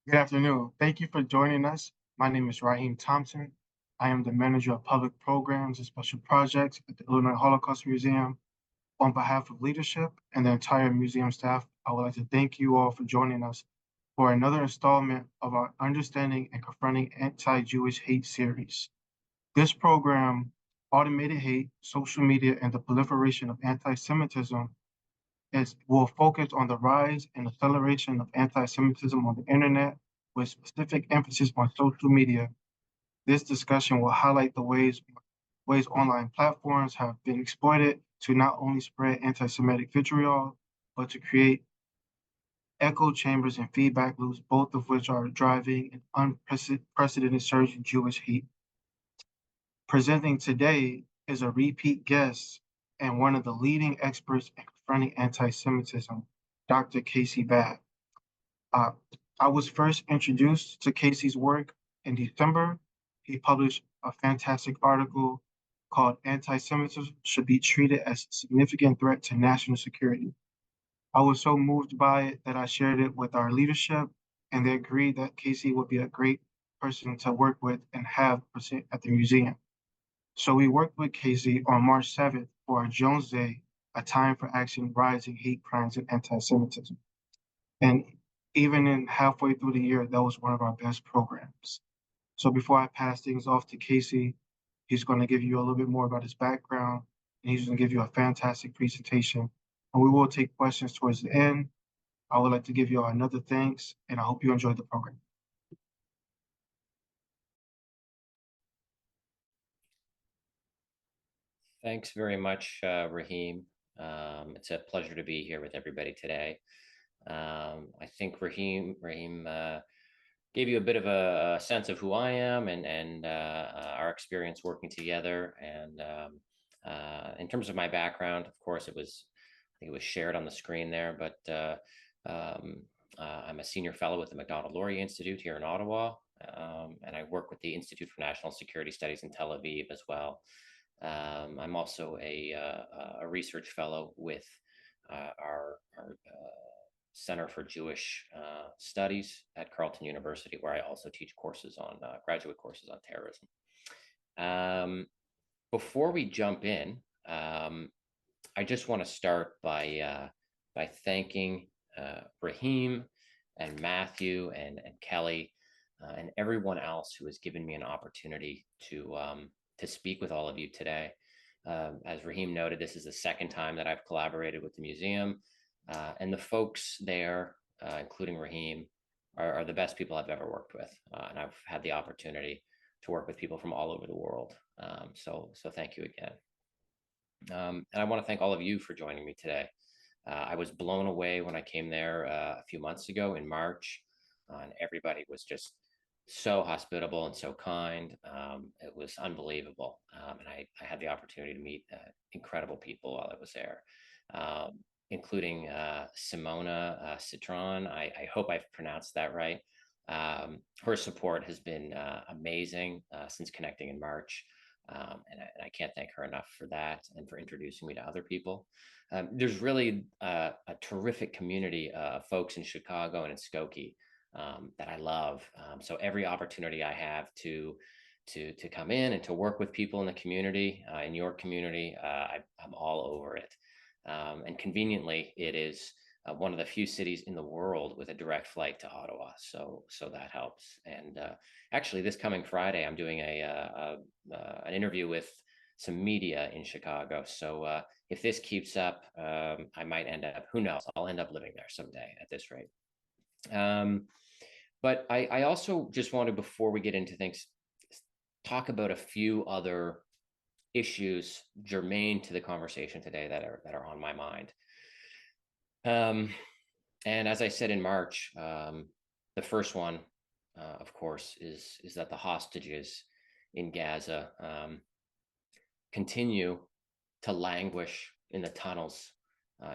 Good afternoon. Thank you for joining us. My name is Raheem Thompson. I am the Manager of Public Programs and Special Projects at the Illinois Holocaust Museum. On behalf of leadership and the entire museum staff, I would like to thank you all for joining us for another installment of our Understanding and Confronting Anti-Jewish Hate series. This program, Automated Hate, Social Media, and the Proliferation of Anti-Semitism, will focus on the rise and acceleration of anti-Semitism on the internet, with specific emphasis on social media. This discussion will highlight the ways online platforms have been exploited to not only spread anti-Semitic vitriol, but to create echo chambers and feedback loops, both of which are driving an unprecedented surge in Jewish hate. Presenting today is a repeat guest and one of the leading experts in confronting anti-Semitism, Dr. Casey Babb. Uh, I was first introduced to Casey's work in December. He published a fantastic article called Anti-Semitism Should Be Treated as a Significant Threat to National Security. I was so moved by it that I shared it with our leadership, and they agreed that Casey would be a great person to work with and have present at the museum. So we worked with Casey on March 7th for our Jones Day, a time for action rising hate crimes and anti-Semitism. And even in halfway through the year, that was one of our best programs. So before I pass things off to Casey, he's going to give you a little bit more about his background, and he's going to give you a fantastic presentation. And we will take questions towards the end. I would like to give you all another thanks, and I hope you enjoyed the program. Thanks very much, Raheem. It's a pleasure to be here with everybody today. I think Raheem gave you a bit of a sense of who I am and our experience working together. And in terms of my background, of course, I think it was shared on the screen there, but I'm a senior fellow with the Macdonald Laurier Institute here in Ottawa, and I work with the Institute for National Security Studies in Tel Aviv as well. I'm also a research fellow with our Center for Jewish Studies at Carleton University, where I also teach courses on graduate courses on terrorism. Before we jump in, I just want to start by thanking Raheem and Matthew and Kelly and everyone else who has given me an opportunity to speak with all of you today. As Raheem noted, this is the second time that I've collaborated with the museum, and the folks there, including Raheem, are the best people I've ever worked with, and I've had the opportunity to work with people from all over the world. So thank you again. And I want to thank all of you for joining me today. I was blown away when I came there a few months ago in March, and everybody was just so hospitable and so kind. It was unbelievable. And I had the opportunity to meet incredible people while I was there, including Simona Citron. I hope I've pronounced that right. Her support has been amazing since connecting in March. And I can't thank her enough for that and for introducing me to other people. There's really a terrific community of folks in Chicago and in Skokie that I love. So every opportunity I have to come in and to work with people in the community, in your community, I'm all over it. And conveniently, it is one of the few cities in the world with a direct flight to Ottawa. So that helps. And actually, this coming Friday, I'm doing an interview with some media in Chicago. So if this keeps up, I might end up, who knows, I'll end up living there someday at this rate. But I also just wanted, before we get into things, talk about a few other issues germane to the conversation today that are on my mind. And as I said in March, the first one, of course, is that the hostages in Gaza continue to languish in the tunnels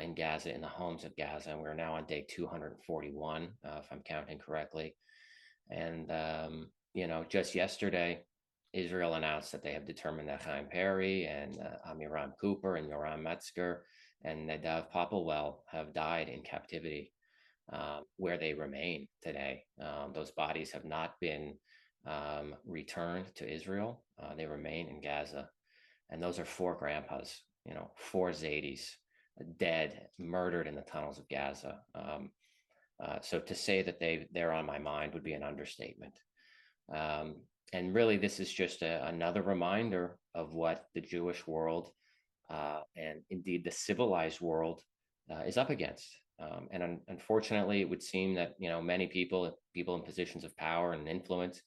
in Gaza, in the homes of Gaza. And we're now on day 241, if I'm counting correctly. And, just yesterday, Israel announced that they have determined that Chaim Perry and Amiram Cooper and Yoram Metzger and Nadav Popplewell have died in captivity. where they remain today. Those bodies have not been returned to Israel. They remain in Gaza. And those are four grandpas, four Zadis, dead, murdered in the tunnels of Gaza. So to say that they're on my mind would be an understatement. And really, this is just another reminder of what the Jewish world and indeed the civilized world is up against. And unfortunately, it would seem that many people in positions of power and influence,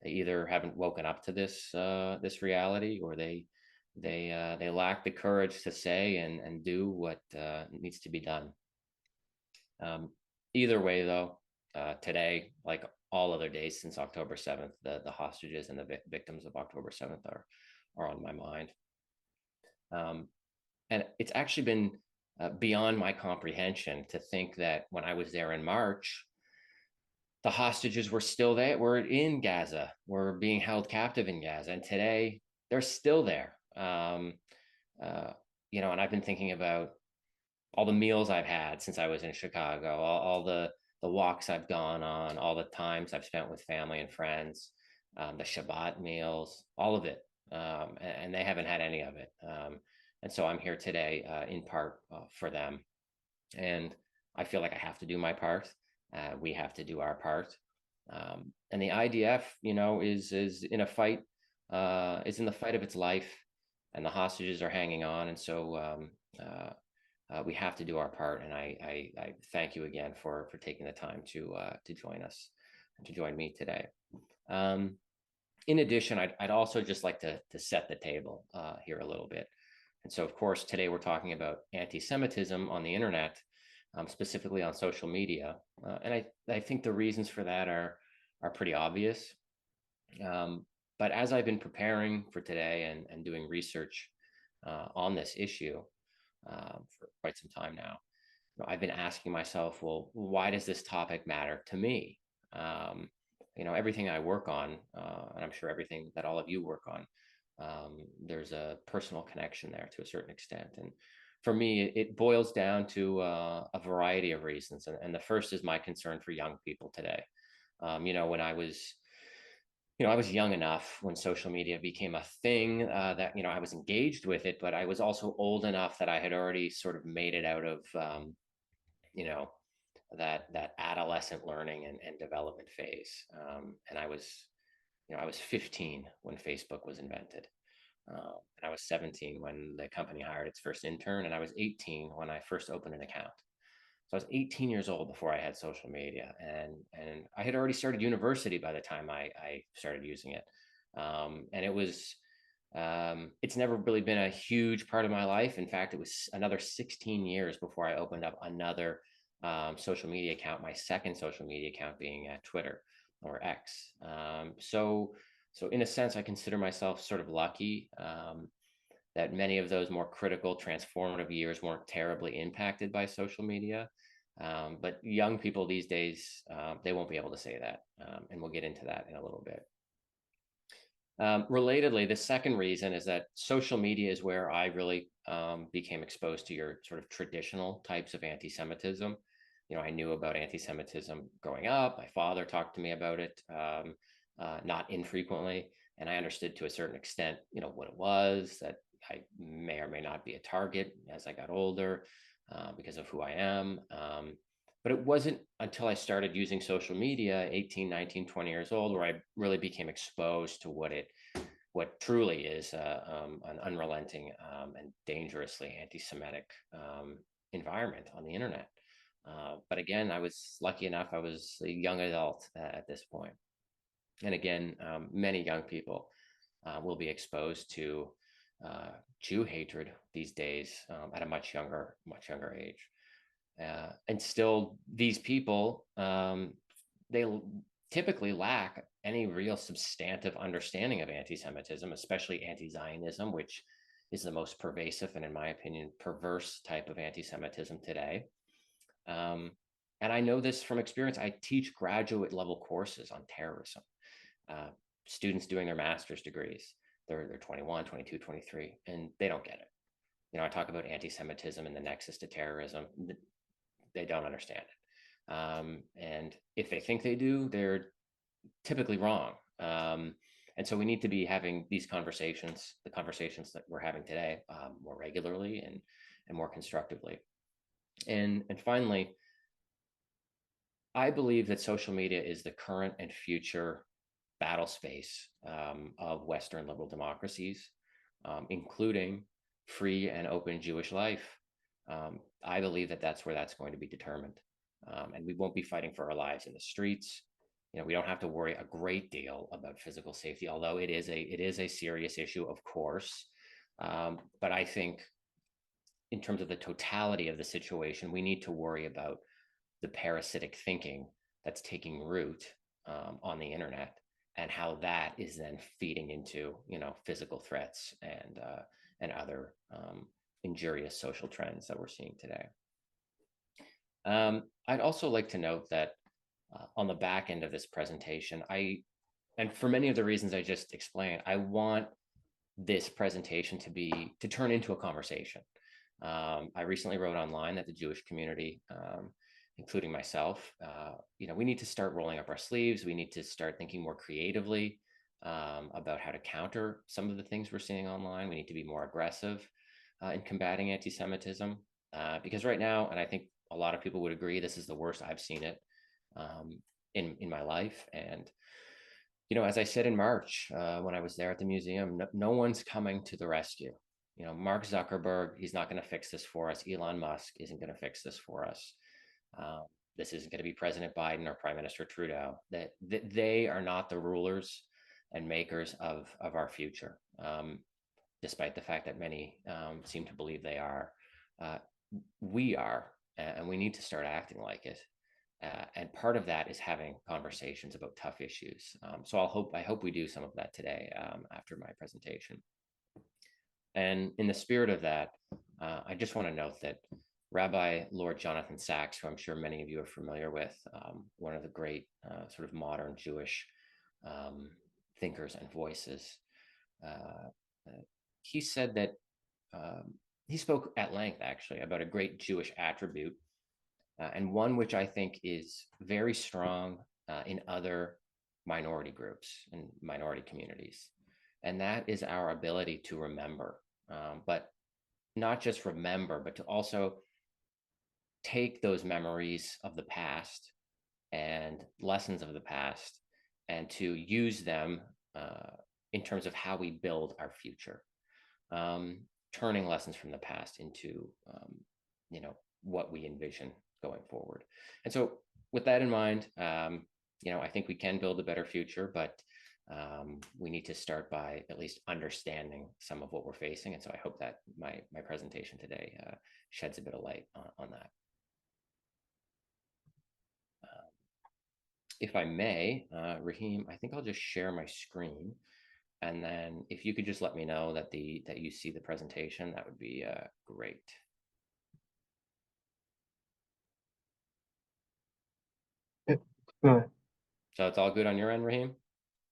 they either haven't woken up to this reality, or they lack the courage to say and do what needs to be done. Either way, though, today, like all other days since October 7th, the hostages and the victims of October 7th are on my mind. And it's actually been beyond my comprehension to think that when I was there in March, the hostages were still there, were in Gaza, were being held captive in Gaza. And today they're still there. And I've been thinking about all the meals I've had since I was in Chicago, all the walks I've gone on, all the times I've spent with family and friends, the Shabbat meals, all of it. And they haven't had any of it. And so I'm here today in part for them. And I feel like I have to do my part. We have to do our part. And the IDF, is in a fight, is in the fight of its life, and the hostages are hanging on. And so we have to do our part. And I thank you again for taking the time to join us and to join me today. In addition, I'd also just like to set the table here a little bit. And so, of course, today we're talking about anti-Semitism on the internet, specifically on social media. And I think the reasons for that are pretty obvious. But as I've been preparing for today and doing research on this issue for quite some time now, I've been asking myself, well, why does this topic matter to me? Everything I work on, and I'm sure everything that all of you work on, there's a personal connection there to a certain extent. And for me, it boils down to a variety of reasons. And the first is my concern for young people today. When I was young enough when social media became a thing that, I was engaged with it, but I was also old enough that I had already sort of made it out of, that adolescent learning and development phase. And I was 15 when Facebook was invented. And I was 17 when the company hired its first intern, and I was 18 when I first opened an account. So I was 18 years old before I had social media, and I had already started university by the time I started using it. And it was, it's never really been a huge part of my life. In fact, it was another 16 years before I opened up another social media account, my second social media account being Twitter or X. So in a sense, I consider myself sort of lucky that many of those more critical, transformative years weren't terribly impacted by social media. But young people these days, they won't be able to say that. And we'll get into that in a little bit. Relatedly, the second reason is that social media is where I really became exposed to your sort of traditional types of anti-Semitism. I knew about anti-Semitism growing up. My father talked to me about it not infrequently, and I understood to a certain extent, what it was, that I may or may not be a target as I got older because of who I am. But it wasn't until I started using social media, 18, 19, 20 years old, where I really became exposed to what truly is an unrelenting and dangerously anti-Semitic environment on the internet. But again, I was lucky enough, I was a young adult at this point. And again, many young people will be exposed to Jew hatred these days at a much younger age. And still, these people, they typically lack any real substantive understanding of anti-Semitism, especially anti-Zionism, which is the most pervasive and, in my opinion, perverse type of anti-Semitism today. And I know this from experience. I teach graduate level courses on terrorism. Students doing their master's degrees, they're 21, 22, 23, and they don't get it. I talk about anti-Semitism and the nexus to terrorism. They don't understand it. And if they think they do, they're typically wrong. And so we need to be having these conversations, the conversations that we're having today, more regularly and more constructively. And finally, I believe that social media is the current and future battle space of Western liberal democracies, including free and open Jewish life. I believe that that's where that's going to be determined. And we won't be fighting for our lives in the streets. We don't have to worry a great deal about physical safety, although it is a serious issue, of course. But I think in terms of the totality of the situation, we need to worry about the parasitic thinking that's taking root on the internet, and how that is then feeding into physical threats and other injurious social trends that we're seeing today. I'd also like to note that on the back end of this presentation, and for many of the reasons I just explained, I want this presentation to turn into a conversation. I recently wrote online that the Jewish community, including myself, we need to start rolling up our sleeves. We need to start thinking more creatively about how to counter some of the things we're seeing online. We need to be more aggressive in combating anti-Semitism, because right now, and I think a lot of people would agree, this is the worst I've seen it in my life. And as I said in March when I was there at the museum, no one's coming to the rescue. Mark Zuckerberg, he's not going to fix this for us. Elon Musk isn't going to fix this for us. This isn't going to be President Biden or Prime Minister Trudeau. That they are not the rulers and makers of our future, despite the fact that many seem to believe they are. We are, and we need to start acting like it. And part of that is having conversations about tough issues. So I hope we do some of that today after my presentation. And in the spirit of that, I just want to note that Rabbi Lord Jonathan Sacks, who I'm sure many of you are familiar with, one of the great sort of modern Jewish thinkers and voices, he said that he spoke at length, actually, about a great Jewish attribute, and one which I think is very strong in other minority groups and minority communities. And that is our ability to remember, but not just remember, but to also take those memories of the past and lessons of the past and to use them in terms of how we build our future, turning lessons from the past into, what we envision going forward. And so with that in mind, I think we can build a better future, but we need to start by at least understanding some of what we're facing. And so I hope that my presentation today sheds a bit of light on that. If I may, Raheem, I think I'll just share my screen. And then if you could just let me know that you see the presentation, that would be great. Good. So it's all good on your end, Raheem?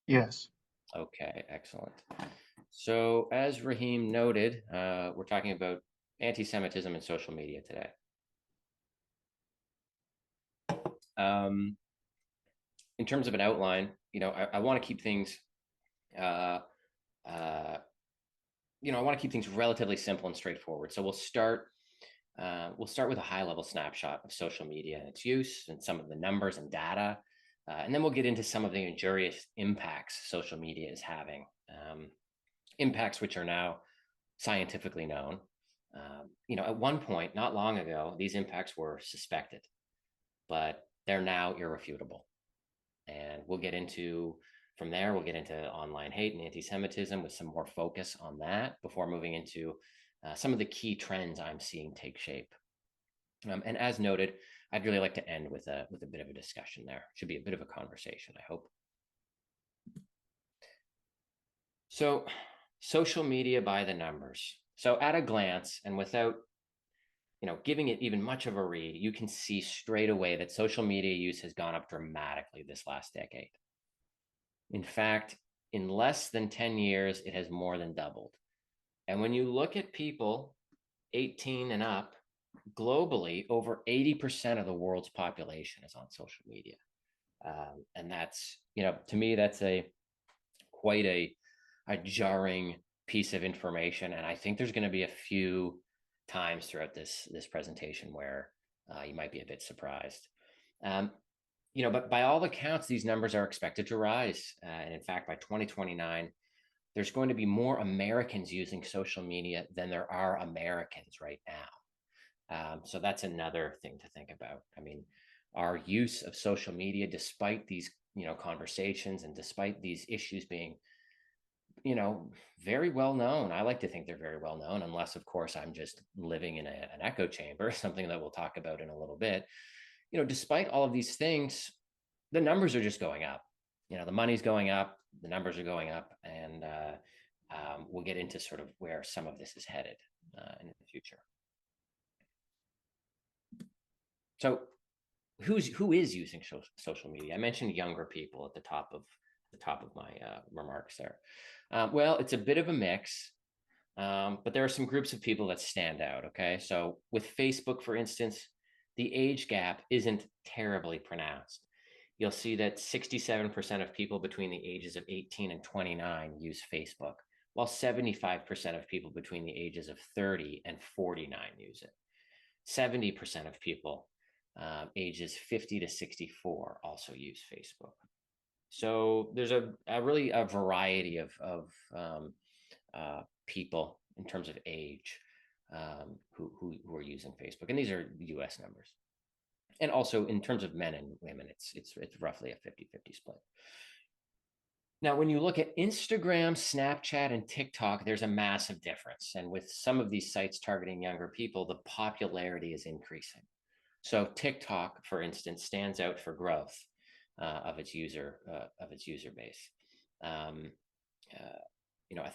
Yes. Okay, excellent. So as Raheem noted, we're talking about anti-Semitism in social media today. In terms of an outline, I want to keep things, I want to keep things relatively simple and straightforward. So we'll start with a high-level snapshot of social media and its use and some of the numbers and data. And then we'll get into some of the injurious impacts social media is having, impacts which are now scientifically known. At one point, not long ago, these impacts were suspected, but they're now irrefutable. And from there, we'll get into online hate and anti-Semitism with some more focus on that before moving into some of the key trends I'm seeing take shape. And as noted, I'd really like to end with a bit of a discussion there. Should be a bit of a conversation, I hope. So, social media by the numbers. So at a glance and without giving it even much of a read, you can see straight away that social media use has gone up dramatically this last decade. In fact, in less than 10 years, it has more than doubled. And when you look at people 18 and up, 10 years ago, globally, over 80% of the world's population is on social media. And that's, to me, that's quite a jarring piece of information. And I think there's going to be a few times throughout this presentation where you might be a bit surprised. But by all accounts, these numbers are expected to rise. And in fact, by 2029, there's going to be more Americans using social media than there are Americans right now. So that's another thing to think about. I mean, our use of social media, despite these, conversations and despite these issues being, very well known. I like to think they're very well known, unless, of course, I'm just living in an echo chamber, something that we'll talk about in a little bit. Despite all of these things, the numbers are just going up. The money's going up, the numbers are going up, and we'll get into sort of where some of this is headed in the future. So, who is using social media? I mentioned younger people at the top of my remarks there. Well, it's a bit of a mix, but there are some groups of people that stand out. Okay, so with Facebook, for instance, the age gap isn't terribly pronounced. You'll see that 67% of people between the ages of 18 and 29 use Facebook, while 75% of people between the ages of 30 and 49 use it. 70% of people ages 50 to 64 also use Facebook. So there's a really a variety of people in terms of age who are using Facebook, and these are US numbers. And also in terms of men and women, it's roughly a 50-50 split. Now, when you look at Instagram, Snapchat, and TikTok, there's a massive difference. And with some of these sites targeting younger people, the popularity is increasing. So TikTok, for instance, stands out for growth of its user base. A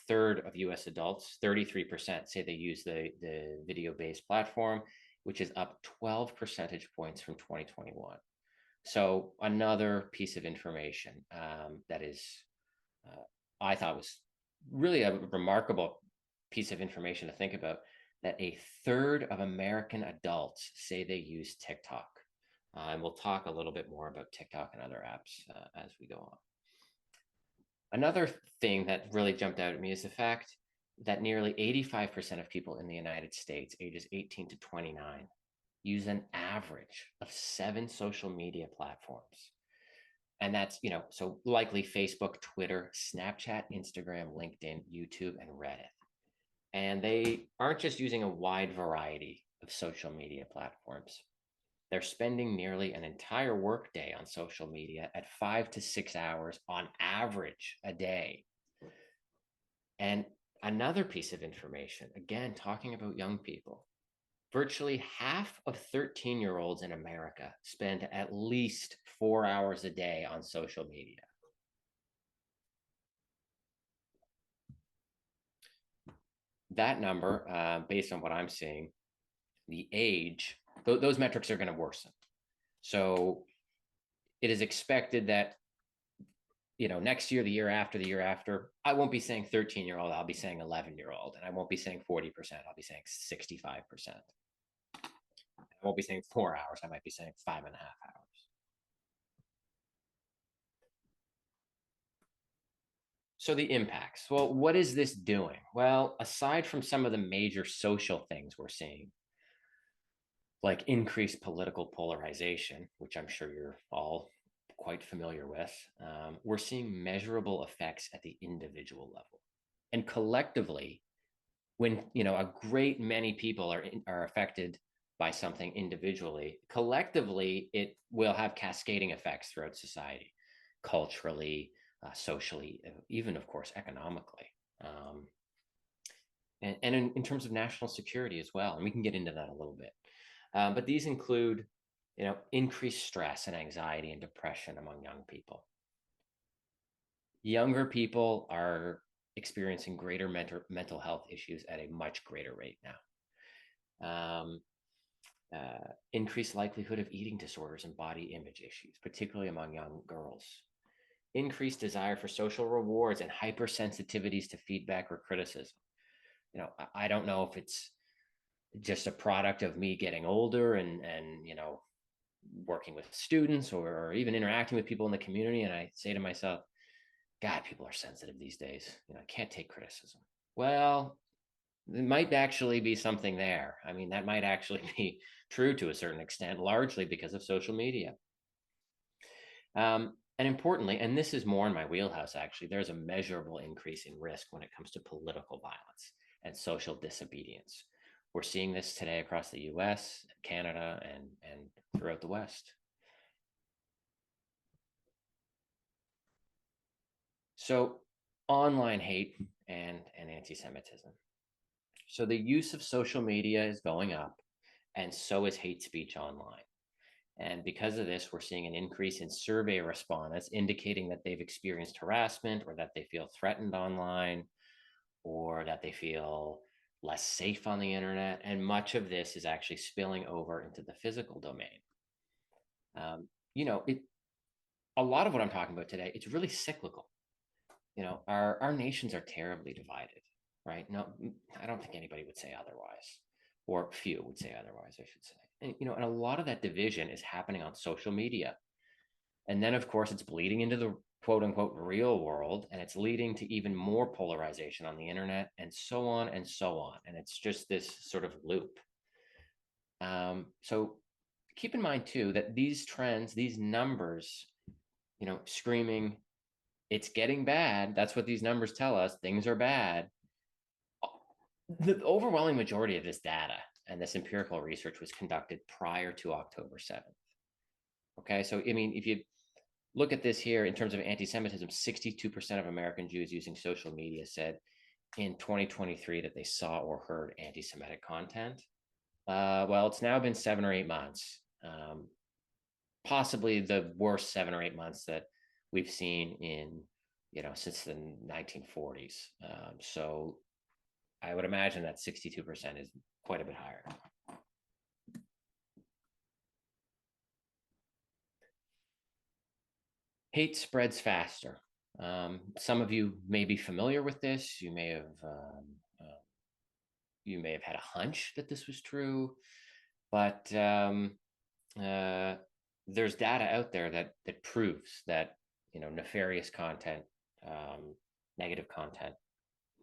third of U.S. adults, 33%, say they use the video-based platform, which is up 12 percentage points from 2021. So another piece of information that is, I thought was really a remarkable piece of information to think about, that a third of American adults say they use TikTok. And we'll talk a little bit more about TikTok and other apps as we go on. Another thing that really jumped out at me is the fact that nearly 85% of people in the United States, ages 18 to 29, use an average of 7 social media platforms. And that's, so likely Facebook, Twitter, Snapchat, Instagram, LinkedIn, YouTube, and Reddit. And they aren't just using a wide variety of social media platforms. They're spending nearly an entire workday on social media at 5 to 6 hours on average a day. And another piece of information, again, talking about young people, virtually half of 13-year-olds in America spend at least 4 hours a day on social media. That number, based on what I'm seeing, the age, those metrics are going to worsen. So it is expected that, next year, the year after, I won't be saying 13-year-old, I'll be saying 11-year-old, and I won't be saying 40%, I'll be saying 65%. I won't be saying 4 hours, I might be saying 5.5 hours. So the impacts, well, what is this doing? Well, aside from some of the major social things we're seeing, like increased political polarization, which I'm sure you're all quite familiar with, we're seeing measurable effects at the individual level. And collectively, when a great many people are affected by something individually, collectively, it will have cascading effects throughout society, culturally, socially, even, of course, economically. And in terms of national security as well. And we can get into that a little bit. But these include, increased stress and anxiety and depression among young people. Younger people are experiencing greater mental health issues at a much greater rate now. Increased likelihood of eating disorders and body image issues, particularly among young girls. Increased desire for social rewards and hypersensitivities to feedback or criticism. I don't know if it's just a product of me getting older and working with students or even interacting with people in the community. And I say to myself, God, people are sensitive these days. I can't take criticism. Well, there might actually be something there. I mean, that might actually be true to a certain extent, largely because of social media. And importantly, and this is more in my wheelhouse, actually, there's a measurable increase in risk when it comes to political violence and social disobedience. We're seeing this today across the US, Canada, and throughout the West. So, online hate and anti-Semitism. So, the use of social media is going up, and so is hate speech online. And because of this, we're seeing an increase in survey respondents indicating that they've experienced harassment or that they feel threatened online or that they feel less safe on the internet. And much of this is actually spilling over into the physical domain. Um, you know, it, a lot of what I'm talking about today, it's really cyclical. Our nations are terribly divided, right? No, I don't think anybody would say otherwise, or few would say otherwise, I should say. And a lot of that division is happening on social media. And then, of course, it's bleeding into the quote unquote real world, and it's leading to even more polarization on the internet, and so on and so on. And it's just this sort of loop. So keep in mind, too, that these trends, these numbers, screaming, it's getting bad. That's what these numbers tell us. Things are bad. The overwhelming majority of this data and this empirical research was conducted prior to October 7th. Okay, so I mean, if you look at this here in terms of anti-Semitism, 62% of American Jews using social media said in 2023 that they saw or heard anti-Semitic content. Well, it's now been 7 or 8 months, possibly the worst 7 or 8 months that we've seen since the 1940s. So I would imagine that 62% is quite a bit higher. Hate spreads faster. Some of you may be familiar with this. You may have had a hunch that this was true, but there's data out there that proves that nefarious content, negative content,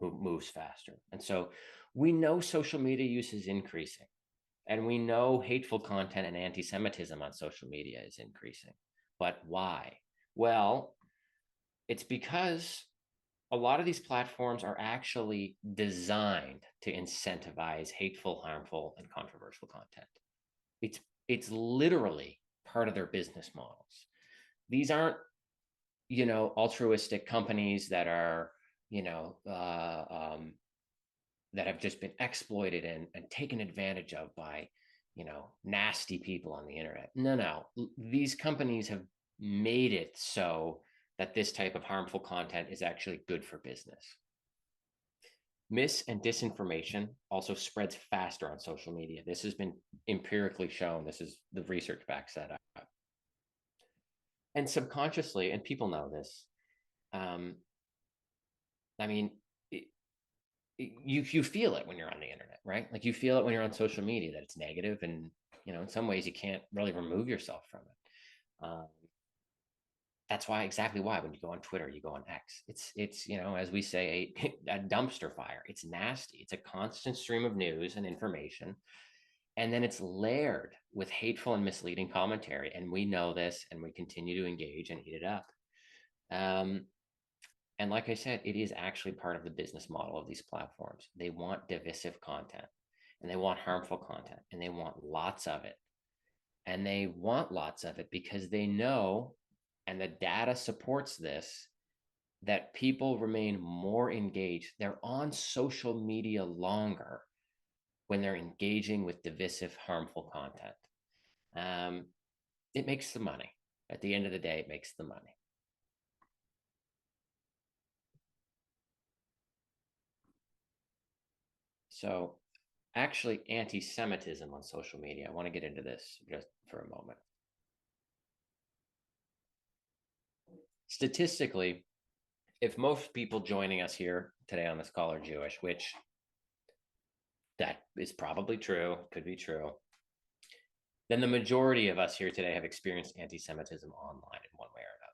moves faster. And so we know social media use is increasing, and we know hateful content and anti-Semitism on social media is increasing. But why? Well, it's because a lot of these platforms are actually designed to incentivize hateful, harmful, and controversial content. It's literally part of their business models. These aren't, altruistic companies that are, that have just been exploited and taken advantage of by, nasty people on the internet. No. These companies have made it so that this type of harmful content is actually good for business. Mis and disinformation also spreads faster on social media. This has been empirically shown. This is the research backs that up. And subconsciously, and people know this, I mean, you feel it when you're on the internet, right? Like you feel it when you're on social media that it's negative, and in some ways you can't really remove yourself from it. That's exactly why when you go on Twitter, you go on X, it's as we say, a dumpster fire. It's nasty. It's a constant stream of news and information, and then it's layered with hateful and misleading commentary. And we know this, and we continue to engage and eat it up. And like I said, it is actually part of the business model of these platforms. They want divisive content, and they want harmful content, and they want lots of it. And they want lots of it because they know, and the data supports this, that people remain more engaged. They're on social media longer when they're engaging with divisive, harmful content. It makes the money. At the end of the day, it makes the money. So actually, anti-Semitism on social media, I want to get into this just for a moment. Statistically, if most people joining us here today on this call are Jewish, which That is probably true, could be true. Then the majority of us here today have experienced anti-Semitism online in one way or another.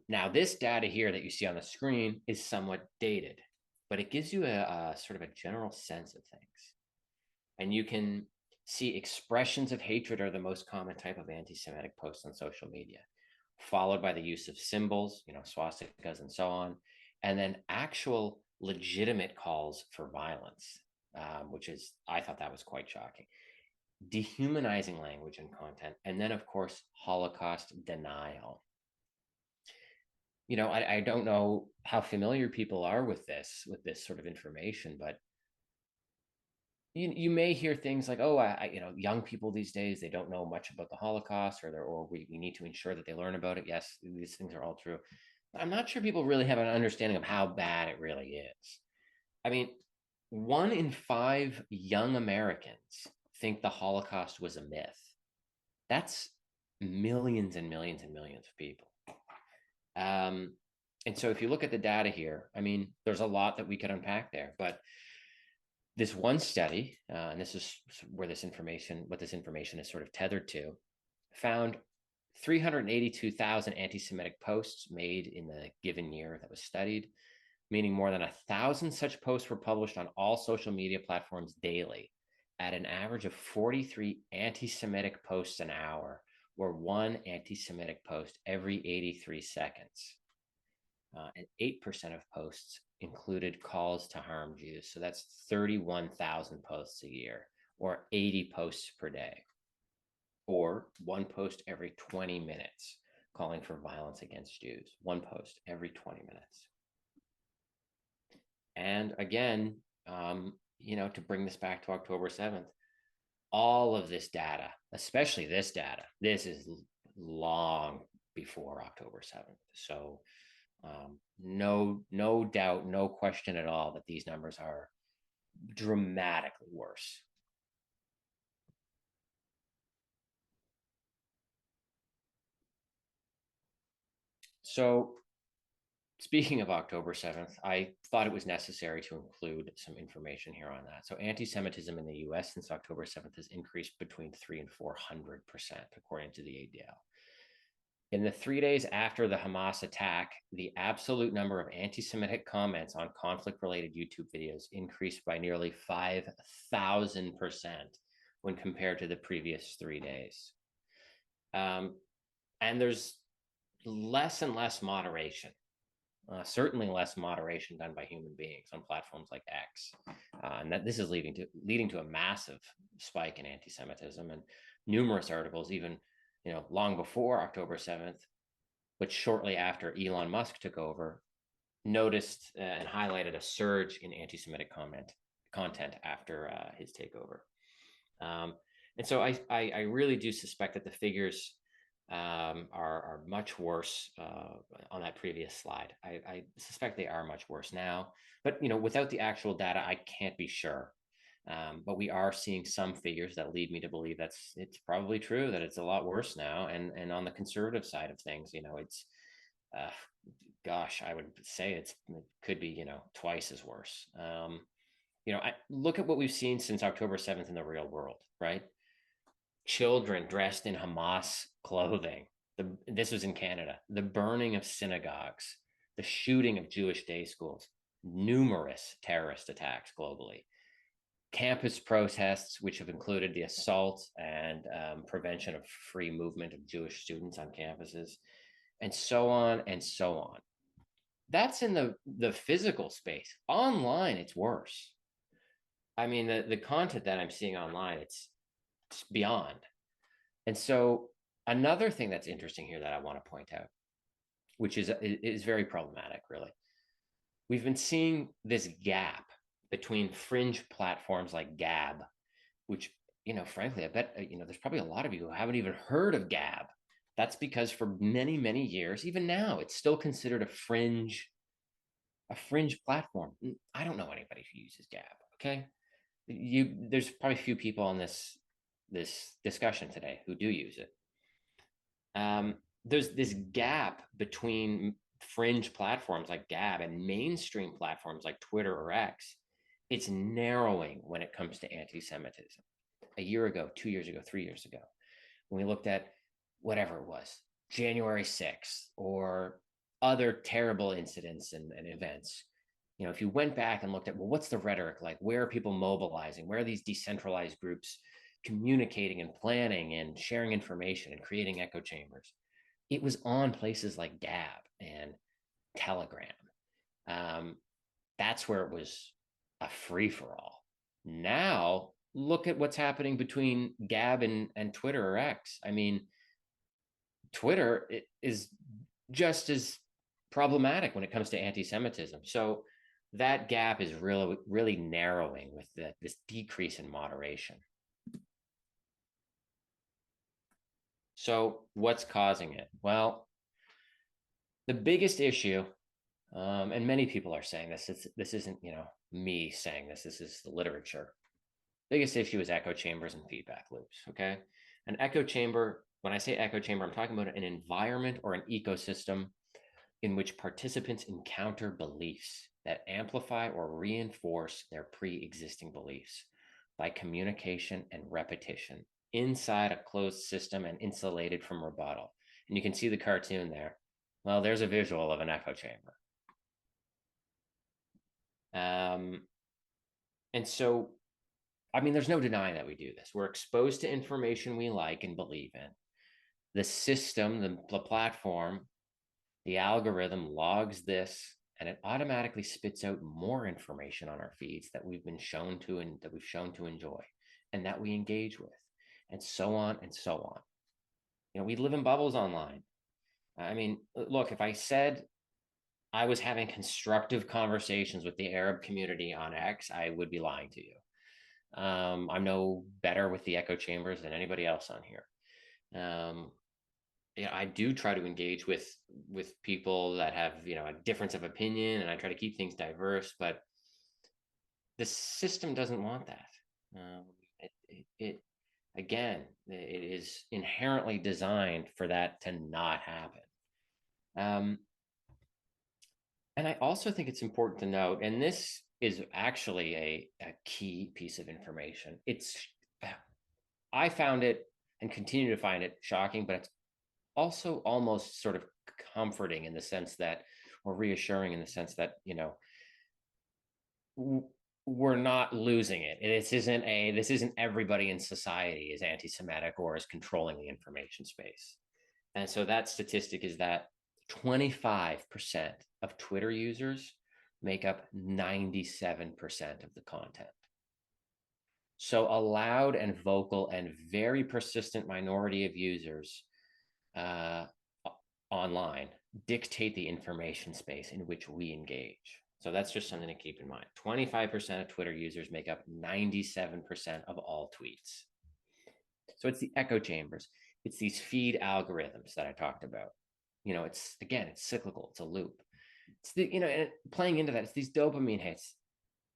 Now, this data here that you see on the screen is somewhat dated, but it gives you a sort of a general sense of things. And you can see expressions of hatred are the most common type of anti-Semitic posts on social media, followed by the use of symbols, swastikas and so on, and then actual legitimate calls for violence, I thought that was quite shocking. Dehumanizing language and content, and then, of course, Holocaust denial. I don't know how familiar people are with this sort of information, but you may hear things like, oh, young people these days, they don't know much about the Holocaust, or we need to ensure that they learn about it. Yes, these things are all true. But I'm not sure people really have an understanding of how bad it really is. I mean, 1 in 5 young Americans think the Holocaust was a myth. That's millions and millions and millions of people. And so if you look at the data here, I mean, there's a lot that we could unpack there, but this one study, and this is where what this information is sort of tethered to, found 382,000 anti-Semitic posts made in the given year that was studied, meaning more than 1,000 such posts were published on all social media platforms daily at an average of 43 anti-Semitic posts an hour, or 1 anti-Semitic post every 83 seconds. And 8% of posts included calls to harm Jews. So that's 31,000 posts a year, or 80 posts per day, or 1 post every 20 minutes calling for violence against Jews. 1 post every 20 minutes. And again, to bring this back to October 7th, all of this data, especially this data, this is long before October 7th. So no doubt, no question at all that these numbers are dramatically worse. So speaking of October 7th, I thought it was necessary to include some information here on that. So anti-Semitism in the US since October 7th has increased between 300% and 400%, according to the ADL. In the 3 days after the Hamas attack, the absolute number of anti-Semitic comments on conflict-related YouTube videos increased by nearly 5,000% when compared to the previous 3 days. And there's less and less moderation, certainly less moderation done by human beings on platforms like X. And that this is leading to a massive spike in anti-Semitism, and numerous articles, even long before October 7th, but shortly after Elon Musk took over, noticed and highlighted a surge in anti-Semitic content after his takeover. And so I really do suspect that the figures are much worse on that previous slide. I suspect they are much worse now, but without the actual data, I can't be sure. But we are seeing some figures that lead me to believe it's probably true that it's a lot worse now. And on the conservative side of things, it's I would say it could be twice as worse. I look at what we've seen since October 7th in the real world, right? Children dressed in Hamas clothing. This was in Canada. The burning of synagogues, the shooting of Jewish day schools, numerous terrorist attacks globally, campus protests, which have included the assault and prevention of free movement of Jewish students on campuses, and so on and so on. That's in the physical space. Online, it's worse. I mean, the content that I'm seeing online, it's beyond. And so another thing that's interesting here that I want to point out, which is very problematic, really. We've been seeing this gap between fringe platforms like Gab, which, frankly, I bet, there's probably a lot of you who haven't even heard of Gab. That's because for many, many years, even now, it's still considered a fringe platform. I don't know anybody who uses Gab, okay? There's probably a few people on this discussion today who do use it. There's this gap between fringe platforms like Gab and mainstream platforms like Twitter or X, it's narrowing when it comes to anti-Semitism. A year ago, 2 years ago, 3 years ago, when we looked at whatever it was, January 6th or other terrible incidents and events, if you went back and looked at, well, what's the rhetoric like? Where are people mobilizing? Where are these decentralized groups communicating and planning and sharing information and creating echo chambers? It was on places like Gab and Telegram. Um, that's where it was a free for all. Now, look at what's happening between Gab and Twitter or X. I mean, Twitter is just as problematic when it comes to anti-Semitism. So that gap is really, really narrowing with this decrease in moderation. So what's causing it? Well, the biggest issue, and many people are saying this isn't me saying this is the literature. Biggest issue is echo chambers and feedback loops. Okay, an echo chamber. When I say echo chamber, I'm talking about an environment or an ecosystem in which participants encounter beliefs that amplify or reinforce their pre-existing beliefs by communication and repetition inside a closed system and insulated from rebuttal. And you can see the cartoon there. Well, there's a visual of an echo chamber. And so, I mean, there's no denying that we do this. We're exposed to information we like and believe in. The system, the platform, the algorithm logs this, and it automatically spits out more information on our feeds that we've been shown to and that we've shown to enjoy and that we engage with, and so on and so on. We live in bubbles online. I mean, look, if I said I was having constructive conversations with the Arab community on X, I would be lying to you. I'm no better with the echo chambers than anybody else on here. I do try to engage with people that have a difference of opinion, and I try to keep things diverse. But the system doesn't want that. It again, it is inherently designed for that to not happen. And I also think it's important to note, and this is actually a key piece of information. I found it and continue to find it shocking, but it's also almost sort of comforting in the sense that, or reassuring in the sense that, we're not losing it. This isn't everybody in society is anti-Semitic or is controlling the information space. And so that statistic is that 25% of Twitter users make up 97% of the content. So a loud and vocal and very persistent minority of users online dictate the information space in which we engage. So that's just something to keep in mind. 25% of Twitter users make up 97% of all tweets. So it's the echo chambers. It's these feed algorithms that I talked about. It's cyclical. It's a loop. It's and playing into that, it's these dopamine hits.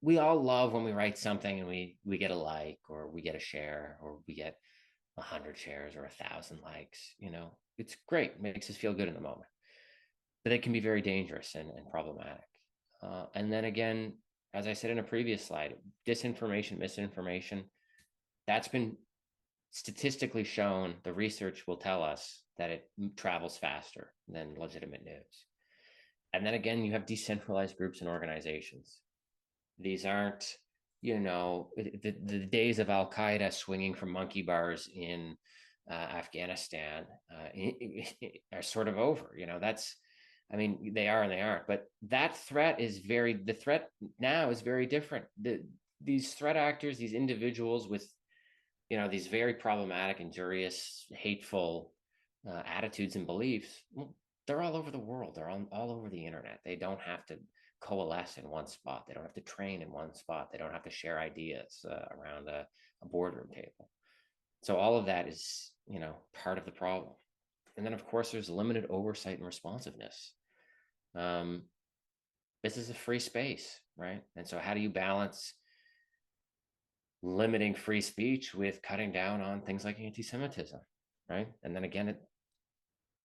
We all love when we write something and we get a like, or we get a share, or we get 100 shares or 1,000 likes. It's great. It makes us feel good in the moment. But it can be very dangerous and problematic. And then again, as I said in a previous slide, disinformation, misinformation, that's been statistically shown. The research will tell us that it travels faster than legitimate news. And then again, you have decentralized groups and organizations. These aren't, the days of Al Qaeda swinging from monkey bars in Afghanistan are sort of over. They are and they aren't. But that threat the threat now is very different. These threat actors, these individuals with, these very problematic, injurious, hateful attitudes and beliefs, well, they're all over the world. They're all over the internet. They don't have to coalesce in one spot. They don't have to train in one spot. They don't have to share ideas around a boardroom table. So all of that is, part of the problem. And then, of course, there's limited oversight and responsiveness. This is a free space, right? And so how do you balance limiting free speech with cutting down on things like anti-Semitism, right? And then again,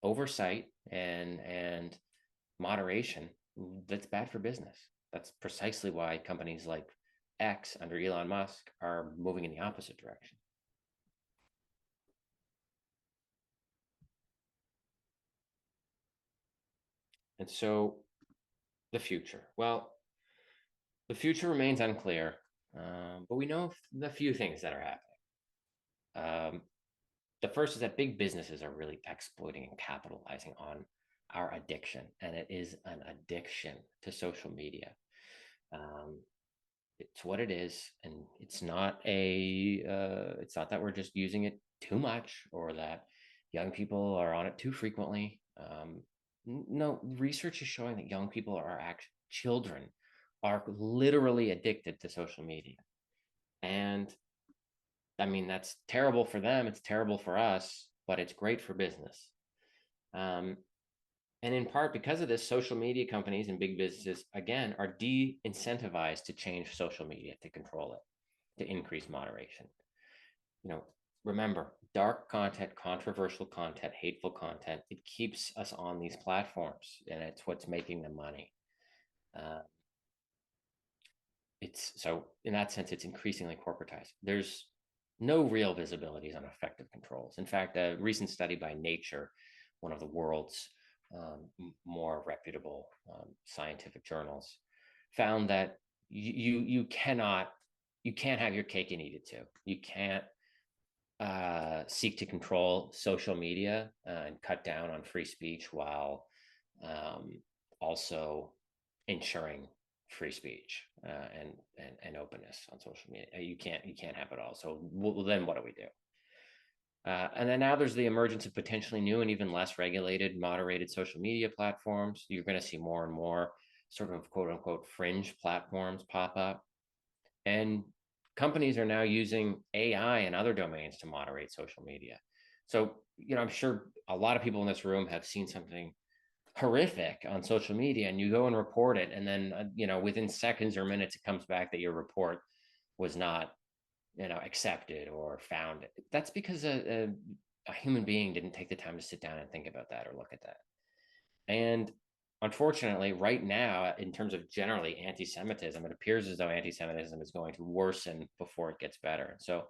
oversight and moderation, that's bad for business. That's precisely why companies like X under Elon Musk are moving in the opposite direction. And so the future. Well, the future remains unclear, but we know the few things that are happening. The first is that big businesses are really exploiting and capitalizing on our addiction, and it is an addiction to social media. It's what it is, and it's not that we're just using it too much or that young people are on it too frequently. No, research is showing that young people children are literally addicted to social media. And I mean, that's terrible for them. It's terrible for us, but it's great for business. And in part because of this, social media companies and big businesses, again, are de-incentivized to change social media, to control it, to increase moderation. Remember, dark content, controversial content, hateful content, it keeps us on these platforms, and it's what's making them money. So in that sense, it's increasingly corporatized. There's no real visibilities on effective controls. In fact, a recent study by Nature, one of the world's more reputable scientific journals, found that you can't have your cake and eat it too. You can't seek to control social media and cut down on free speech while also ensuring free speech and openness on social media. You can't have it all. So then what do we do? And then now there's the emergence of potentially new and even less regulated, moderated social media platforms. You're going to see more and more sort of quote unquote fringe platforms pop up. And companies are now using AI and other domains to moderate social media. So, I'm sure a lot of people in this room have seen something horrific on social media and you go and report it. And then, within seconds or minutes, it comes back that your report was not accepted or found. That's because a human being didn't take the time to sit down and think about that or look at that. And unfortunately, right now, in terms of generally anti-Semitism, it appears as though anti-Semitism is going to worsen before it gets better. So,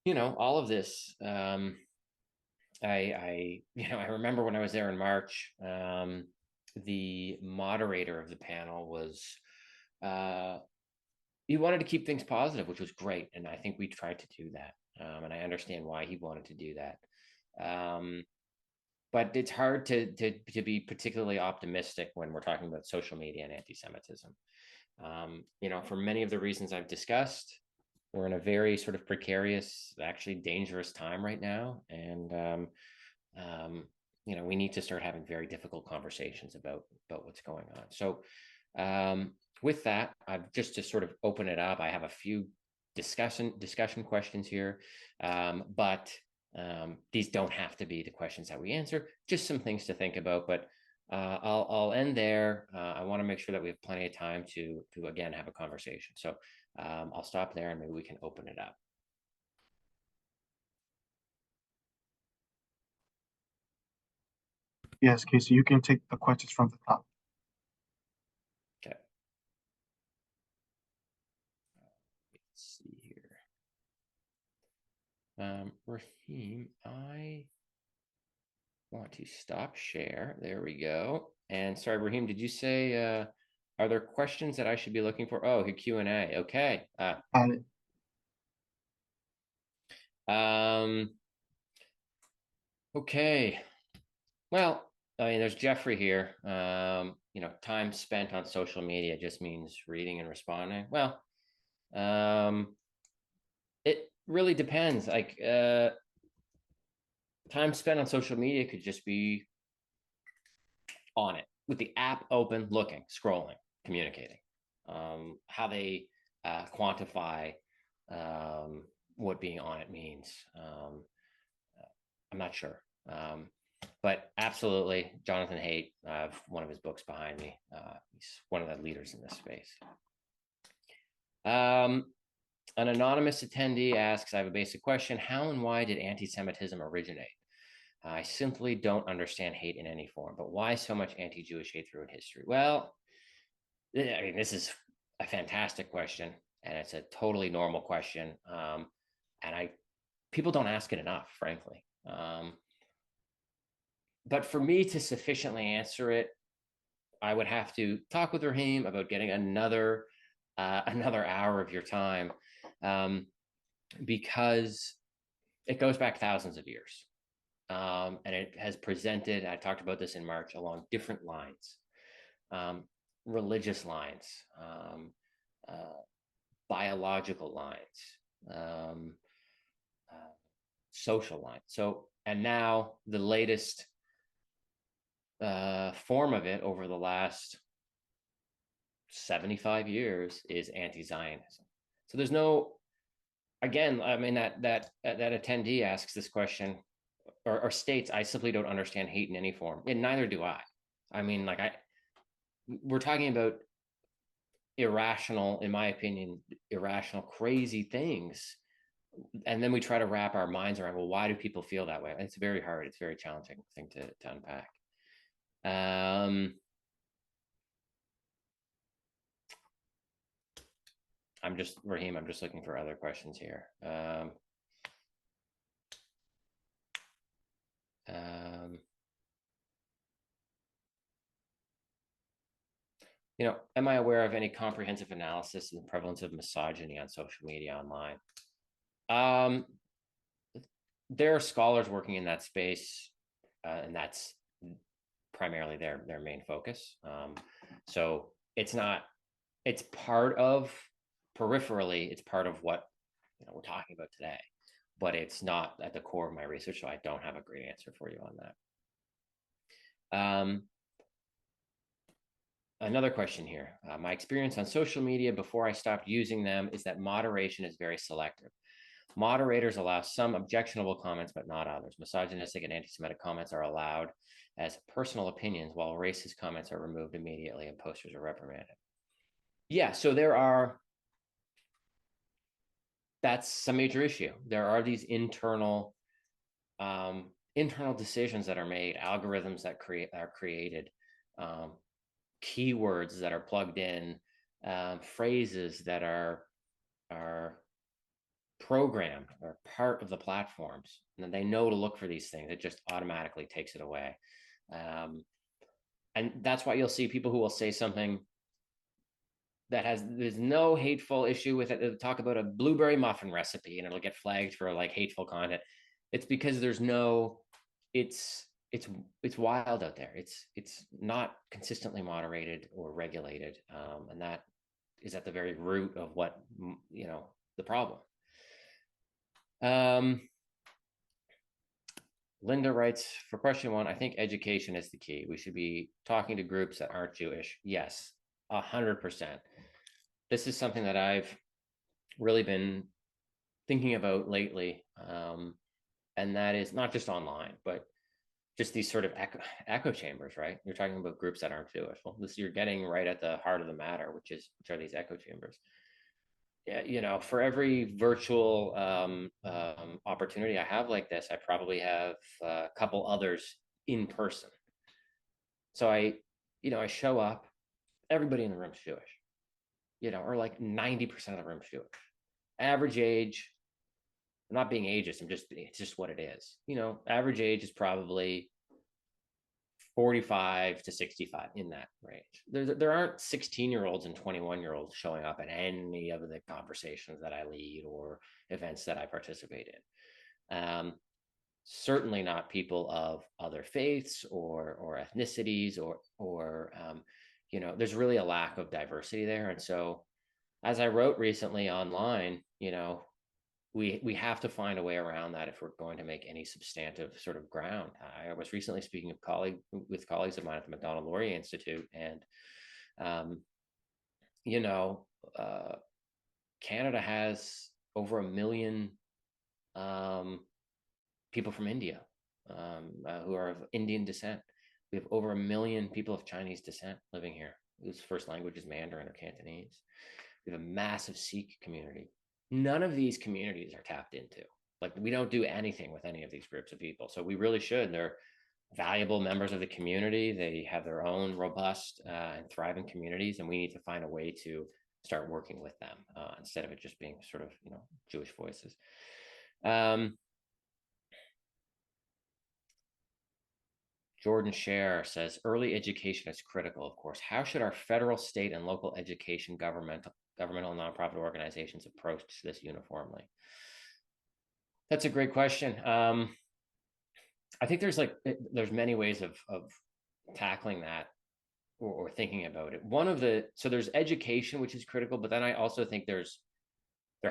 all of this, I remember when I was there in March, the moderator of the panel was, he wanted to keep things positive, which was great. And I think we tried to do that. And I understand why he wanted to do that. But it's hard to be particularly optimistic when we're talking about social media and anti-Semitism. For many of the reasons I've discussed, we're in a very sort of precarious, actually dangerous time right now. And, we need to start having very difficult conversations about what's going on. So with that, just to sort of open it up, I have a few discussion questions here, but these don't have to be the questions that we answer, just some things to think about. But I'll end there. I want to make sure that we have plenty of time to again have a conversation. So I'll stop there and maybe we can open it up. Yes, Casey, you can take the questions from the top. Okay. Let's see here. Raheem, I want to stop share. There we go. And sorry, Raheem, did you say, are there questions that I should be looking for? Oh, here, Q&A. Okay. Got it. Okay. Well, I mean, there's Jeffrey here. Time spent on social media just means reading and responding. Well, it really depends. Like, time spent on social media could just be on it with the app open, looking, scrolling, communicating. How they quantify what being on it means, I'm not sure. But absolutely, Jonathan Haidt, I have one of his books behind me. He's one of the leaders in this space. An anonymous attendee asks, I have a basic question. How and why did anti-Semitism originate? I simply don't understand hate in any form, but why so much anti-Jewish hate throughout history? Well, I mean, this is a fantastic question. and it's a totally normal question. And people don't ask it enough, frankly. But for me to sufficiently answer it, I would have to talk with Raheem about getting another hour of your time, because it goes back thousands of years. And it has presented, I talked about this in March, along different lines, religious lines, biological lines, social lines. So, and now the latest form of it over the last 75 years is anti-Zionism. So there's no, again, I mean, that attendee asks this question, or states, I simply don't understand hate in any form, and neither do I. I mean, like, we're talking about irrational, in my opinion, irrational, crazy things, and then we try to wrap our minds around, well, why do people feel that way? It's very hard. It's a very challenging thing to unpack. Raheem, I'm just looking for other questions here. Am I aware of any comprehensive analysis of the prevalence of misogyny on social media online? There are scholars working in that space, and that's primarily their main focus. So it's part of, peripherally, it's part of what we're talking about today, but it's not at the core of my research, so I don't have a great answer for you on that. Another question here. My experience on social media before I stopped using them is that moderation is very selective. Moderators allow some objectionable comments, but not others. Misogynistic and anti-Semitic comments are allowed as personal opinions, while racist comments are removed immediately and posters are reprimanded. Yeah, so that's a major issue. There are these internal decisions that are made, algorithms that are created, keywords that are plugged in, phrases that are programmed or part of the platforms, and they know to look for these things. It just automatically takes it away. And that's why you'll see people who will say something that there's no hateful issue with it. They'll talk about a blueberry muffin recipe and it'll get flagged for like hateful content. It's because there's no, it's wild out there. It's not consistently moderated or regulated. And that is at the very root of what, the problem. Linda writes, for question 1, I think education is the key. We should be talking to groups that aren't Jewish. Yes, 100%. This is something that I've really been thinking about lately. And that is not just online, but just these sort of echo chambers, right? You're talking about groups that aren't Jewish. Well, you're getting right at the heart of the matter, which are these echo chambers. Yeah, for every virtual opportunity I have like this, I probably have a couple others in person. So I show up, everybody in the room's Jewish, or like 90% of the room's Jewish. Average age, I'm not being ageist, it's just what it is. Average age is probably 45 to 65, in that range. There aren't 16-year-olds and 21-year-olds showing up at any of the conversations that I lead or events that I participate in. Certainly not people of other faiths or ethnicities or there's really a lack of diversity there. And so, as I wrote recently online, we have to find a way around that if we're going to make any substantive sort of ground. I was recently speaking with colleagues of mine at the Macdonald Laurier Institute, and Canada has over 1 million people from India who are of Indian descent. We have over 1 million people of Chinese descent living here, whose first language is Mandarin or Cantonese. We have a massive Sikh community. None of these communities are tapped into. Like, we don't do anything with any of these groups of people. So we really should. They're valuable members of the community. They have their own robust and thriving communities, and we need to find a way to start working with them instead of it just being sort of, Jewish voices. Jordan Scher says, early education is critical, of course. How should our federal, state, and local education, governmental nonprofit organizations approach this uniformly? That's a great question. I think there's many ways of tackling that or thinking about it. So there's education, which is critical, but then I also think there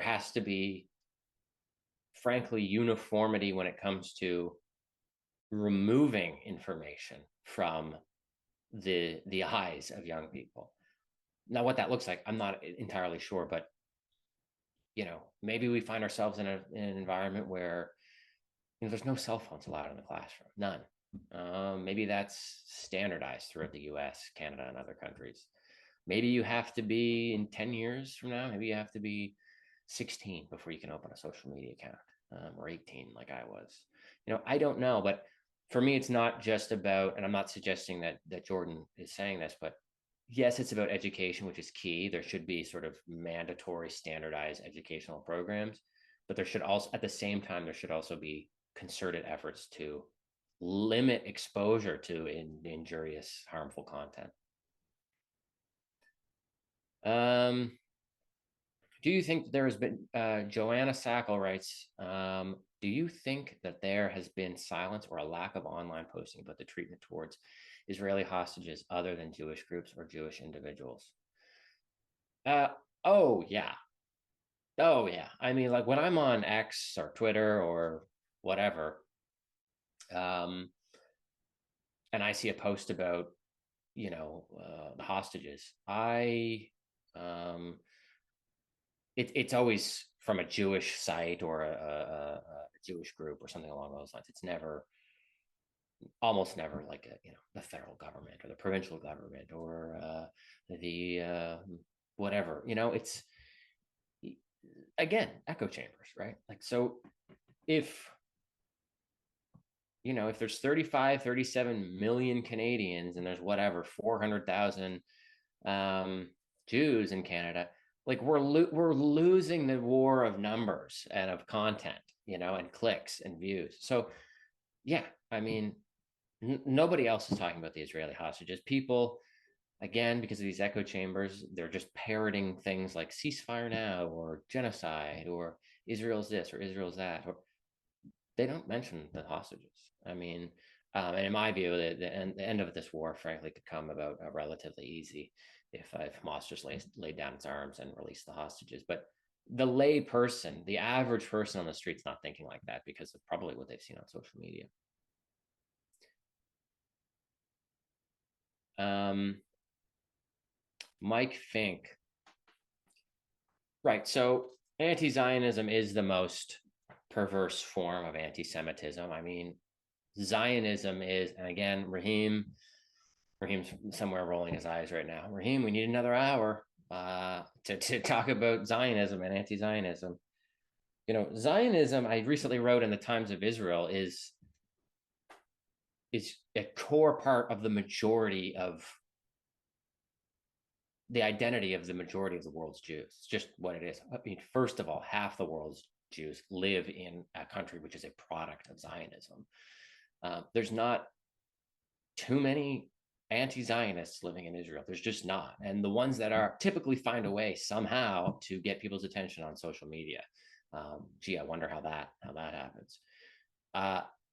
has to be, frankly, uniformity when it comes to removing information from the eyes of young people. Now, what that looks like, I'm not entirely sure, but maybe we find ourselves in an environment where there's no cell phones allowed in the classroom, none. Maybe that's standardized throughout the US, Canada, and other countries. Maybe you have to be, in 10 years from now, maybe you have to be 16 before you can open a social media account, or 18 like I was. I don't know, but for me, it's not just about, and I'm not suggesting that Jordan is saying this, but yes, it's about education, which is key. There should be sort of mandatory standardized educational programs, but there should also, at the same time, there should also be concerted efforts to limit exposure to injurious, harmful content. Do you think there has been, Joanna Sackle writes, do you think that there has been silence or a lack of online posting about the treatment towards Israeli hostages other than Jewish groups or Jewish individuals? Oh, yeah. Oh, yeah. I mean, like when I'm on X or Twitter or whatever, and I see a post about, the hostages, it's always from a Jewish site or a Jewish group or something along those lines. It's almost never like the federal government or the provincial government or the whatever. It's, again, echo chambers, right? Like, so if there's 35, 37 million Canadians and there's whatever 400,000 Jews in Canada, like we're losing the war of numbers and of content, and clicks and views. So yeah, I mean, nobody else is talking about the Israeli hostages. People, again, because of these echo chambers, they're just parroting things like ceasefire now or genocide or Israel's this or Israel's that, or they don't mention the hostages. I mean, and in my view, the end of this war, frankly, could come about relatively easy if Hamas just laid down its arms and released the hostages. But the lay person, the average person on the street's not thinking like that because of probably what they've seen on social media. Mike Fink. Right. So anti-Zionism is the most perverse form of anti-Semitism. I mean, Zionism is, and again, Raheem's somewhere rolling his eyes right now. Raheem, we need another hour to talk about Zionism and anti-Zionism. Zionism, I recently wrote in the Times of Israel, is a core part of the majority of the identity of the majority of the world's Jews. It's just what it is. I mean, first of all, half the world's Jews live in a country which is a product of Zionism. There's not too many anti-Zionists living in Israel. There's just not. And the ones that are typically find a way somehow to get people's attention on social media. I wonder how that happens.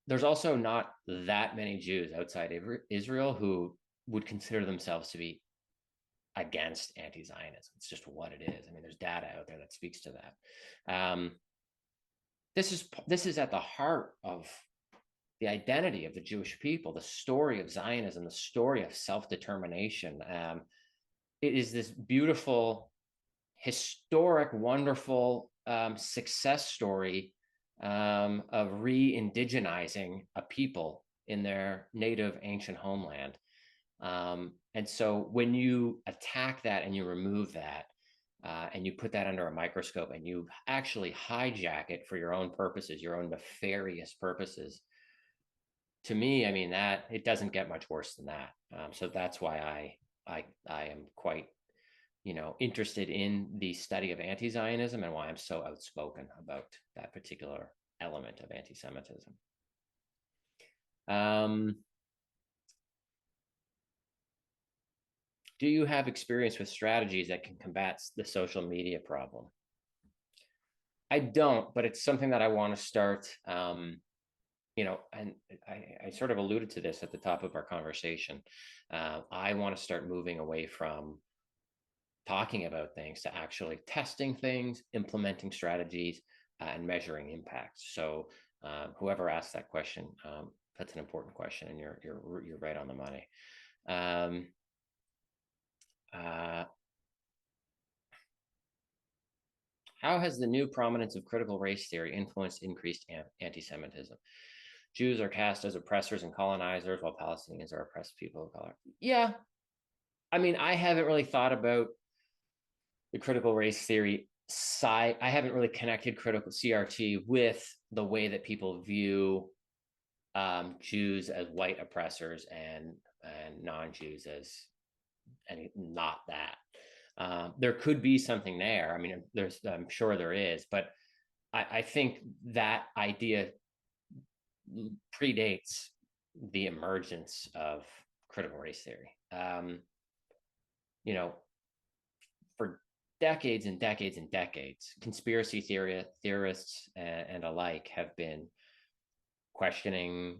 There's also not that many Jews outside Israel who would consider themselves to be against anti-Zionism. It's just what it is. I mean, there's data out there that speaks to that. This is at the heart of the identity of the Jewish people, the story of Zionism, the story of self-determination. It is this beautiful, historic, wonderful success story of re-indigenizing a people in their native ancient homeland. And so when you attack that and you remove that, and you put that under a microscope and you actually hijack it for your own purposes, your own nefarious purposes, to me, I mean, that it doesn't get much worse than that. So that's why I am quite interested in the study of anti-Zionism and why I'm so outspoken about that particular element of anti-Semitism. Do you have experience with strategies that can combat the social media problem? I don't, but it's something that I want to start. And I sort of alluded to this at the top of our conversation. I want to start moving away from talking about things to actually testing things, implementing strategies, and measuring impacts. So whoever asked that question, that's an important question, and you're right on the money. How has the new prominence of critical race theory influenced increased anti-Semitism? Jews are cast as oppressors and colonizers, while Palestinians are oppressed people of color. Yeah, I mean, I haven't really thought about the critical race theory side. I haven't really connected critical CRT with the way that people view Jews as white oppressors and non-Jews as not that. There could be something there. I mean, I'm sure there is, but I think that idea predates the emergence of critical race theory. For decades and decades and decades, conspiracy theorists and alike have been questioning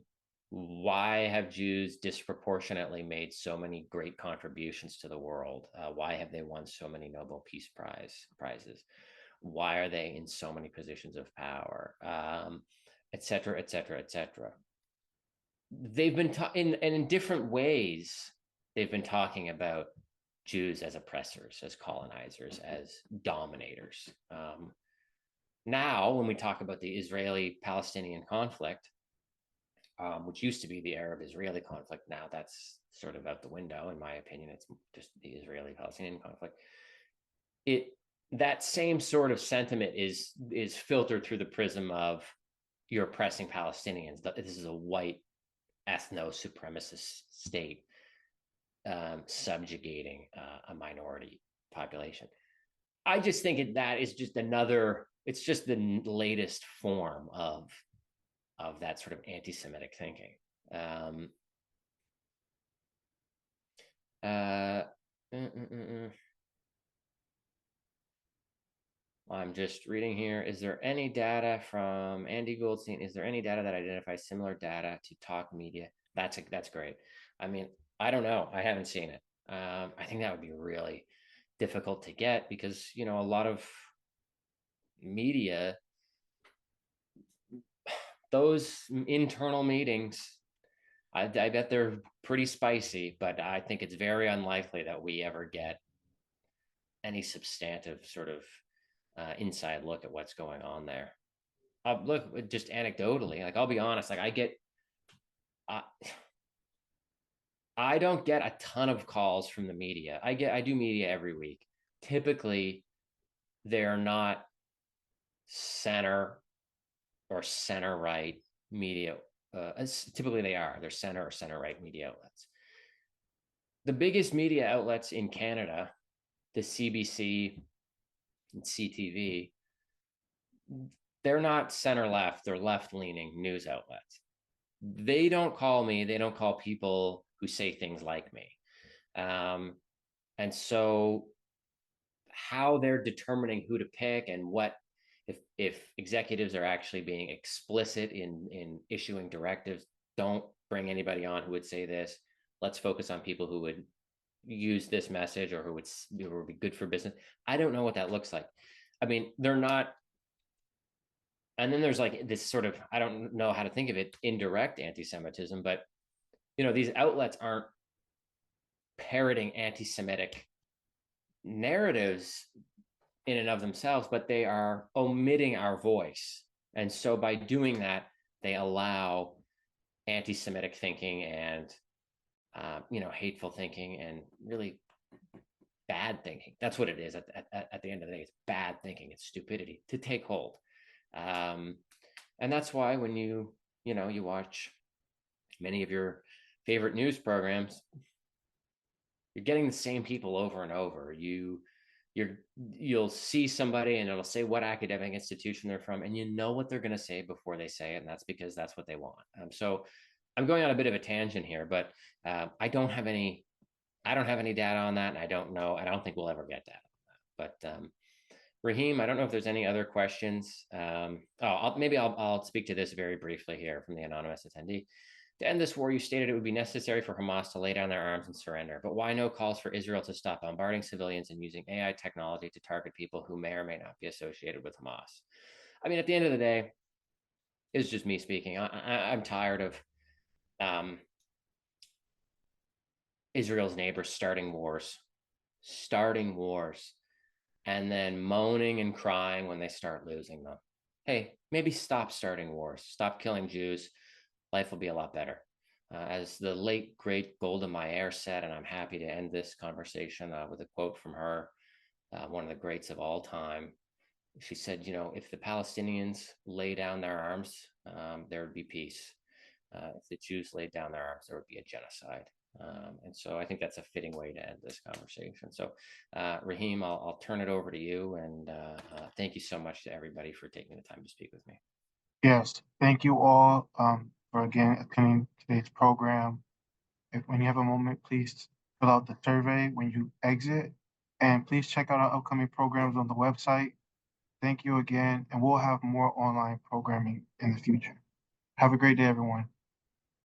why have Jews disproportionately made so many great contributions to the world? Why have they won so many Nobel Peace Prizes? Why are they in so many positions of power? Et cetera, et cetera, et cetera. They've been in different ways. They've been talking about Jews as oppressors, as colonizers, as dominators. Now, when we talk about the Israeli-Palestinian conflict, which used to be the Arab-Israeli conflict, now that's sort of out the window. In my opinion, it's just the Israeli-Palestinian conflict. That same sort of sentiment is filtered through the prism of you're oppressing Palestinians. This is a white ethno-supremacist state subjugating a minority population. I just think that is just it's just the latest form of that sort of anti-Semitic thinking. I'm just reading here. Is there any data from Andy Goldstein? Is there any data that identifies similar data to talk media? That's great. I mean, I don't know. I haven't seen it. I think that would be really difficult to get because, a lot of media, those internal meetings, I bet they're pretty spicy, but I think it's very unlikely that we ever get any substantive sort of inside look at what's going on there. Look, just anecdotally, like I'll be honest, like I don't get a ton of calls from the media. I do media every week. Typically, they're not center or center right media. Typically, they're center or center right media outlets. The biggest media outlets in Canada, the CBC and CTV, they're not center left, they're left leaning news outlets. They don't call me, they don't call people who say things like me. And so how they're determining who to pick and what, if executives are actually being explicit in issuing directives, don't bring anybody on who would say this. Let's focus on people who would use this message or who would be good for business. I don't know what that looks like. I mean, they're not. And then there's like this sort of, I don't know how to think of it, indirect anti-Semitism, but these outlets aren't parroting anti-Semitic narratives in and of themselves, but they are omitting our voice. And so by doing that, they allow anti-Semitic thinking and hateful thinking and really bad thinking. That's what it is at the end of the day. It's bad thinking. It's stupidity to take hold. And that's why when you watch many of your favorite news programs, you're getting the same people over and over. You you'll see somebody and it'll say what academic institution they're from, and you know what they're going to say before they say it, and that's because that's what they want. So I'm going on a bit of a tangent here, but I don't have any data on that, and I don't know. I don't think we'll ever get data on that. But Raheem, I don't know if there's any other questions. I'll speak to this very briefly here from the anonymous attendee. To end this war, you stated it would be necessary for Hamas to lay down their arms and surrender. But why no calls for Israel to stop bombarding civilians and using AI technology to target people who may or may not be associated with Hamas? I mean, at the end of the day, it's just me speaking. I'm tired of Israel's neighbors starting wars, and then moaning and crying when they start losing them. Hey, maybe stop starting wars, stop killing Jews. Life will be a lot better. As the late, great Golda Meir said, and I'm happy to end this conversation with a quote from her, one of the greats of all time. She said, if the Palestinians lay down their arms, there would be peace. If the Jews laid down their arms, there would be a genocide. And so I think that's a fitting way to end this conversation. So, Raheem, I'll turn it over to you. And thank you so much to everybody for taking the time to speak with me. Yes, thank you all for again attending today's program. When you have a moment, please fill out the survey when you exit, and please check out our upcoming programs on the website. Thank you again, and we'll have more online programming in the future. Have a great day, everyone.